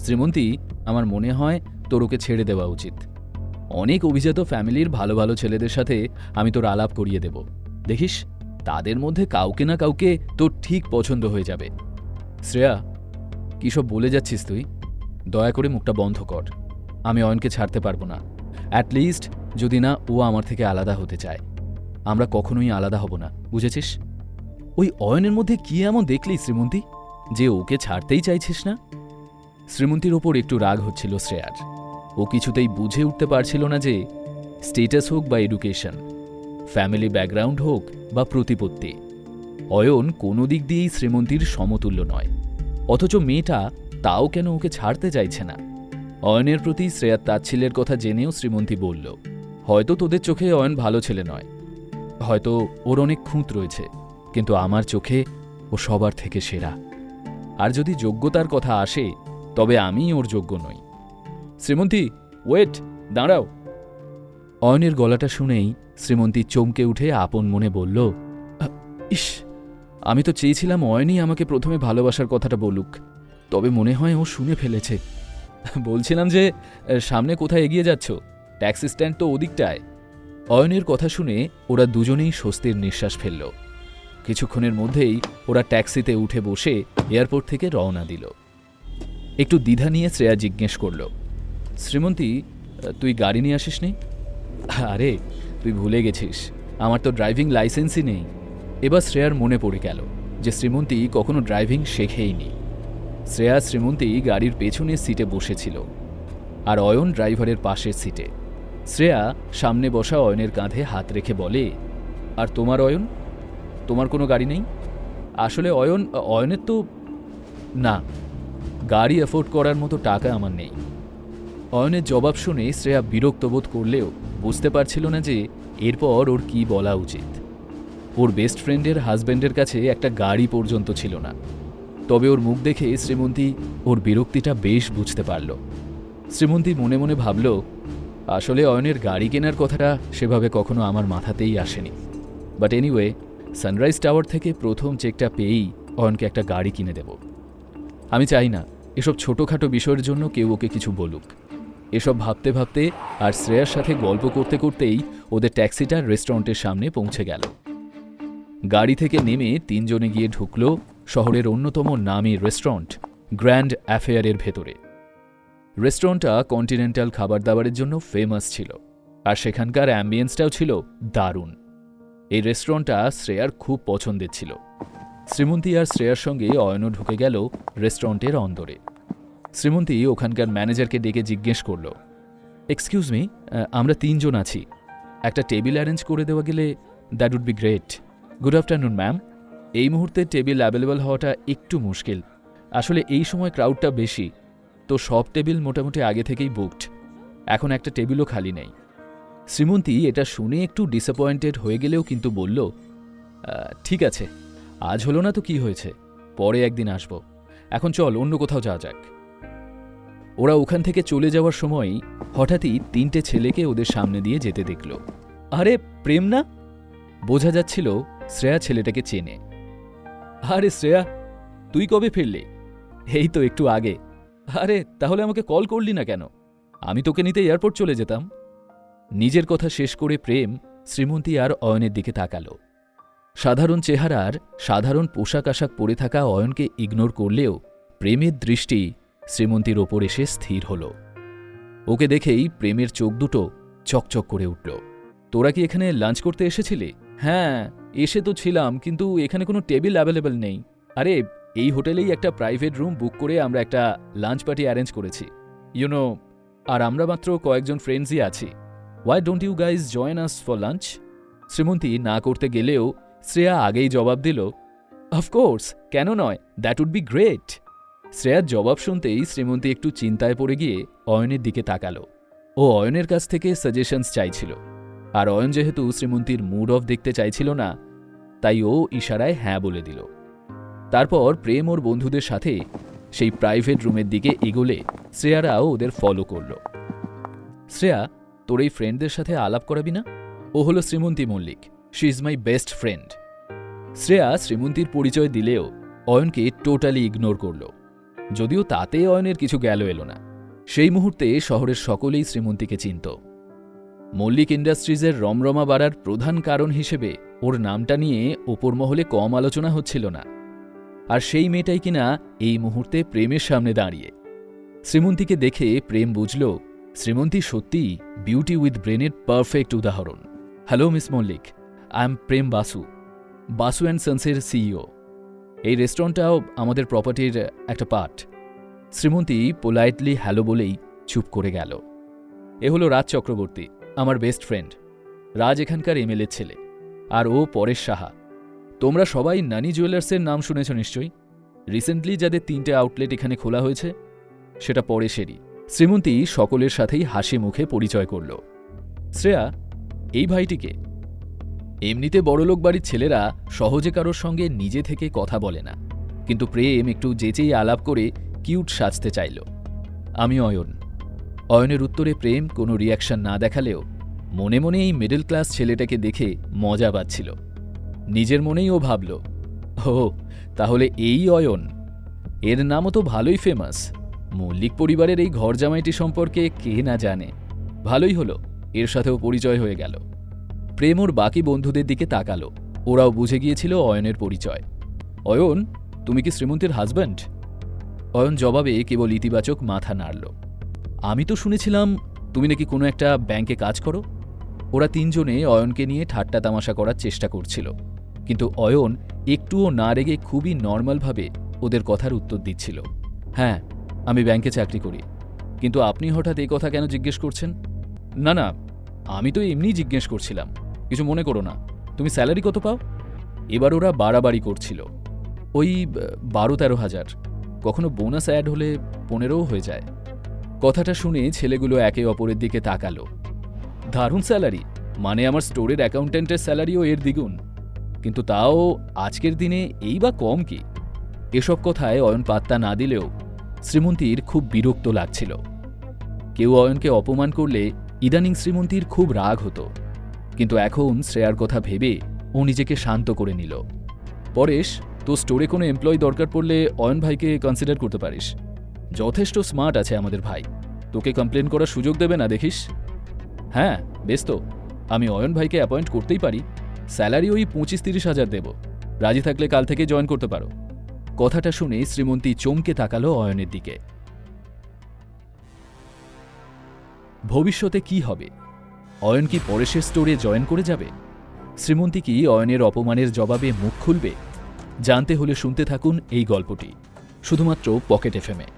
শ্রীমন্তী, আমার মনে হয় তোর ওকে ছেড়ে দেওয়া উচিত। অনেক অভিজাত ফ্যামিলির ভালো ভালো ছেলেদের সাথে আমি তোর আলাপ করিয়ে দেব। দেখিস, তাদের মধ্যে কাউকে না কাউকে তোর ঠিক পছন্দ হয়ে যাবে। শ্রেয়া, কী সব বলে যাচ্ছিস তুই? দয়া করে মুখটা বন্ধ কর। আমি অয়নকে ছাড়তে পারবো না, অ্যাটলিস্ট যদি না ও আমার থেকে আলাদা হতে চায়। আমরা কখনোই আলাদা হব না, বুঝেছিস? ওই অয়নের মধ্যে কি এমন দেখলি শ্রীমন্তী যে ওকে ছাড়তেই চাইছিস না? শ্রীমন্তীর ওপর একটু রাগ হচ্ছিল শ্রেয়ার। ও কিছুতেই বুঝে উঠতে পারছিল না যে স্টেটাস হোক বা এডুকেশন, ফ্যামিলি ব্যাকগ্রাউন্ড হোক বা প্রতিপত্তি, অয়ন কোনো দিক দিয়েই শ্রীমন্তীর সমতুল্য নয়। অথচ মেয়েটা তাও কেন ওকে ছাড়তে চাইছে না? অয়নের প্রতি শ্রেয়ার তাচ্ছিল্যের কথা জেনেও শ্রীমন্তী বলল, হয়তো তোদের চোখে অয়ন ভালো ছেলে নয়, হয়তো ওর অনেক খুঁত রয়েছে, কিন্তু আমার চোখে ও সবার থেকে সেরা। আর যদি যোগ্যতার কথা আসে তবে আমি ওর যোগ্য নই। শ্রীমন্তী, ওয়েট, দাঁড়াও। অয়নের গলাটা শুনেই শ্রীমন্তী চমকে উঠে আপন মনে বলল, ইস, আমি তো চেয়েছিলাম অয়নই আমাকে প্রথমে ভালোবাসার কথাটা বলুক, তবে মনে হয় ও শুনে ফেলেছে। বলছিলাম যে সামনে কোথায় এগিয়ে যাচ্ছ? ট্যাক্সি স্ট্যান্ড তো ওদিকটায়। অয়নের কথা শুনে ওরা দুজনেই স্বস্তির নিঃশ্বাস ফেলল। কিছুক্ষণের মধ্যেই ওরা ট্যাক্সিতে উঠে বসে এয়ারপোর্ট থেকে রওনা দিল। একটু দ্বিধা নিয়ে শ্রেয়া জিজ্ঞেস করল, শ্রীমন্তী, তুই গাড়ি নিয়ে আসিসনি? আরে, তুই ভুলে গেছিস, আমার তো ড্রাইভিং লাইসেন্সই নেই। এবার শ্রেয়ার মনে পড়ে গেল যে শ্রীমন্তী কখনো ড্রাইভিং শেখেইনি। শ্রেয়া শ্রীমন্তী গাড়ির পেছনের সিটে বসেছিল আর অয়ন ড্রাইভারের পাশের সিটে। শ্রেয়া সামনে বসা অয়নের কাঁধে হাত রেখে বলে, আর তোমার অয়ন, তোমার কোনো গাড়ি নেই? আসলে অয়নের তো না, গাড়ি অ্যাফোর্ড করার মতো টাকা আমার নেই। অয়নের জবাব শুনে শ্রেয়া বিরক্ত বোধ করলেও বুঝতে পারছিল না যে এরপর ওর কি বলা উচিত। ওর বেস্ট ফ্রেন্ডের হাজব্যান্ডের কাছে একটা গাড়ি পর্যন্ত ছিল না। তবে ওর মুখ দেখে শ্রীমন্তী ওর বিরক্তিটা বেশ বুঝতে পারল। শ্রীমন্তী মনে মনে ভাবল, আসলে অয়নের গাড়ি কেনার কথাটা সেভাবে কখনো আমার মাথাতেই আসেনি। বাট এনিওয়ে, সানরাইজ টাওয়ার থেকে প্রথম চেকটা পেয়েই অয়নকে একটা গাড়ি কিনে দেব। আমি চাই না এসব ছোটোখাটো বিষয়ের জন্য কেউ ওকে কিছু বলুক। এসব ভাবতে ভাবতে আর শ্রেয়ার সাথে গল্প করতে করতেই ওদের ট্যাক্সিটা রেস্টুরেন্টের সামনে পৌঁছে গেল। গাড়ি থেকে নেমে তিনজনে গিয়ে ঢুকল শহরের অন্যতম নামী রেস্টুরেন্ট গ্র্যান্ড অ্যাফেয়ারের ভেতরে। রেস্টুরেন্টটা কন্টিনেন্টাল খাবার দাবারের জন্য ফেমাস ছিল, আর সেখানকার অ্যাম্বিয়েন্সটাও ছিল দারুণ। এই রেস্টুরেন্টটা শ্রেয়ার খুব পছন্দের ছিল। শ্রীমন্তী আর শ্রেয়ার সঙ্গে অয়নও ঢুকে গেল রেস্টুরেন্টের অন্দরে। শ্রীমন্তী ওখানকার ম্যানেজারকে ডেকে জিজ্ঞেস করল, এক্সকিউজ মি, আমরা তিনজন আছি, একটা টেবিল অ্যারেঞ্জ করে দেওয়া গেলে that would be great. Good afternoon ma'am. এই মুহূর্তে টেবিল অ্যাভেলেবল হওয়াটা একটু মুশকিল, আসলে এই সময় ক্রাউডটা বেশি, তো সব টেবিল মোটামুটি আগে থেকেই বুকড, এখন একটা টেবিলও খালি নেই। শ্রীমন্তী এটা শুনে একটু ডিসঅ্যাপয়েন্টেড হয়ে গেলেও কিন্তু বলল, ঠিক আছে, আজ হলো না তো কি হয়েছে, পরে একদিন আসব, এখন চল অন্য কোথাও যাওয়া যাক। ওরা ওখান থেকে চলে যাওয়ার সময় হঠাৎই তিনটে ছেলেকে ওদের সামনে দিয়ে যেতে দেখল। আরে প্রেম না? বোঝা যাচ্ছিল শ্রেয়া ছেলেটাকে চেনে। আরে শ্রেয়া, তুই কবে ফিরলি? এই তো একটু আগে। আরে তাহলে আমাকে কল করলি না কেন? আমি তোকে নিতে এয়ারপোর্ট চলে যেতাম। নিজের কথা শেষ করে প্রেম শ্রীমন্তী আর অয়নের দিকে তাকালো। সাধারণ চেহারার সাধারণ পোশাক আশাক পরে থাকা অয়নকে ইগনোর করলেও প্রেমের দৃষ্টি শ্রীমন্তীর ওপর এসে স্থির হল। ওকে দেখেই প্রেমের চোখ দুটো চকচক করে উঠল। তোরা কি এখানে লাঞ্চ করতে এসেছিলি? হ্যাঁ, এসে তো ছিলাম, কিন্তু এখানে কোনো টেবিল অ্যাভেলেবল নেই। আরে এই হোটেলেই একটা প্রাইভেট রুম বুক করে আমরা একটা লাঞ্চ পার্টি অ্যারেঞ্জ করেছি, ইউনো, আর আমরা মাত্র কয়েকজন ফ্রেন্ডসই আছি। Why don't you guys join us for lunch? Shrimanti না করতে গেলেও শ্রেয়া আগেই জবাব দিল, অফকোর্স, কেন নয়, দ্যাট উড বি গ্রেট। শ্রেয়ার জবাব শুনতেই শ্রীমন্তী একটু চিন্তায় পড়ে গিয়ে অয়নের দিকে তাকালো। ও অয়নের কাছ থেকে সাজেশনস চাইছিল, আর অয়ন যেহেতু শ্রীমন্তীর মুড অফ দেখতে চাইছিল না, তাই ও ইশারায় হ্যাঁ বলে দিল। তারপর প্রেম ওর বন্ধুদের সাথে সেই প্রাইভেট রুমের দিকে এগোলে শ্রেয়ারাও ওদের ফলো করল। শ্রেয়া, তোর এই ফ্রেন্ডদের সাথে আলাপ করাবি না? ও হলো Srimanti Mallik, she is my best friend. Shreya শ্রীমন্তীর পরিচয় দিলেও অয়নকে টোটালি ইগনোর করল। যদিও তাতে অয়নের কিছু গেল এলো না। সেই মুহূর্তে শহরের সকলেই শ্রীমন্তীকে চিনত। মল্লিক ইন্ডাস্ট্রিজের রমরমা বাড়ার প্রধান কারণ হিসেবে ওর নামটা নিয়ে ওপর মহলে কম আলোচনা হচ্ছিল না। আর সেই মেয়েটাই কিনা এই মুহূর্তে প্রেমের সামনে দাঁড়িয়ে। শ্রীমন্তীকে দেখে প্রেম বুঝল শ্রীমন্তী সত্যিই বিউটি উইথ ব্রেনের পারফেক্ট উদাহরণ। Hello miss Mallik, I am Prem Basu, Basu and সন্সের সিইও। এই রেস্টুরেন্টটাও আমাদের প্রপার্টির একটা পার্ট। শ্রীমন্তী পোলাইটলি হ্যালো বলেই চুপ করে গেল। এ হলো রাজ চক্রবর্তী, আমার বেস্ট ফ্রেন্ড। রাজ এখানকার এমএলএ ছেলে, আর ও পরেশ সাহা। তোমরা সবাই নানি জুয়েলার্সের নাম শুনেছ নিশ্চয়ই। রিসেন্টলি যাদের 3টে আউটলেট এখানে খোলা হয়েছে সেটা পরেশেরই। শ্রীমন্তী সকলের সাথেই হাসি মুখে পরিচয় করল। শ্রেয়া, এই ভাইটিকে। এমনিতে বড়লোক বাড়ির ছেলেরা সহজে কারোর সঙ্গে নিজে থেকে কথা বলে না, কিন্তু প্রেম একটু যেচেই আলাপ করে কিউট সাজতে চাইল। আমি অয়ন। অয়নের উত্তরে প্রেম কোনো রিয়াকশন না দেখালেও মনে মনে এই মিডল ক্লাস ছেলেটাকে দেখে মজা পাচ্ছিল। নিজের মনেই ও ভাবল, ও তাহলে এই অয়ন, এর নামও তো ভালোই ফেমাস। মল্লিক পরিবারের এই ঘর জামাইটি সম্পর্কে কে না জানে। ভালোই হলো, এর সাথেও পরিচয় হয়ে গেল। প্রেম ওর বাকি বন্ধুদের দিকে তাকালো। ওরাও বুঝে গিয়েছিল অয়নের পরিচয়। অয়ন, তুমি কি শ্রীমন্তীর হাজব্যান্ড? অয়ন জবাবে কেবল ইতিবাচক মাথা নাড়ল। আমি তো শুনেছিলাম তুমি নাকি কোনো একটা ব্যাংকে কাজ করো। ওরা 3 জনে অয়নকে নিয়ে ঠাট্টা তামাশা করার চেষ্টা করছিল, কিন্তু অয়ন একটুও না রেগে খুবই নর্মালভাবে ওদের কথার উত্তর দিচ্ছিল। হ্যাঁ, আমি ব্যাংকে চাকরি করি। কিন্তু আপনি হঠাৎ এই কথা কেন জিজ্ঞেস করছেন? না না, আমি তো এমনিই জিজ্ঞেস করছিলাম, কিছু মনে করো না। তুমি স্যালারি কত পাও? এবার ওরা বাড়াবাড়ি করছিল। ওই 12-13 হাজার, কখনো বোনাস অ্যাড হলে 15ও হয়ে যায়। কথাটা শুনে ছেলেগুলো একে অপরের দিকে তাকালো। দারুণ স্যালারি, মানে আমার স্টোরের অ্যাকাউন্ট্যান্টের স্যালারিও এর দ্বিগুণ। কিন্তু তাও আজকের দিনে এই বা কম কি? এসব কথায় অয়ন পাত্তা না দিলেও শ্রীমন্তীর খুব বিরক্ত লাগছিল। কেউ অয়নকে অপমান করলে ইদানিং শ্রীমন্তীর খুব রাগ হতো, কিন্তু এখন শ্রেয়ার কথা ভেবে ও নিজেকে শান্ত করে নিল। পরেশ, তো স্টোরে কোনো এমপ্লয়ি দরকার পড়লে অয়ন ভাইকে কনসিডার করতে পারিস। যথেষ্ট স্মার্ট আছে আমাদের ভাই, তোকে কমপ্লেন করার সুযোগ দেবে না দেখিস। হ্যাঁ বেশ, তো আমি অয়ন ভাইকে অ্যাপয়েন্ট করতেই পারি। স্যালারি ওই 25-30 হাজার দেব। রাজি থাকলে কাল থেকে জয়েন করতে পারো। কথাটা শুনে শ্রীমন্তী চমকে তাকালো অয়নের দিকে। ভবিষ্যতে কি হবে? অয়ন কি পরেশের স্টোরে জয়েন করে যাবে? শ্রীমন্তী কি অয়নের অপমানের জবাবে মুখ খুলবে? জানতে হলে শুনতে থাকুন এই গল্পটি, শুধুমাত্র পকেট এফএমে।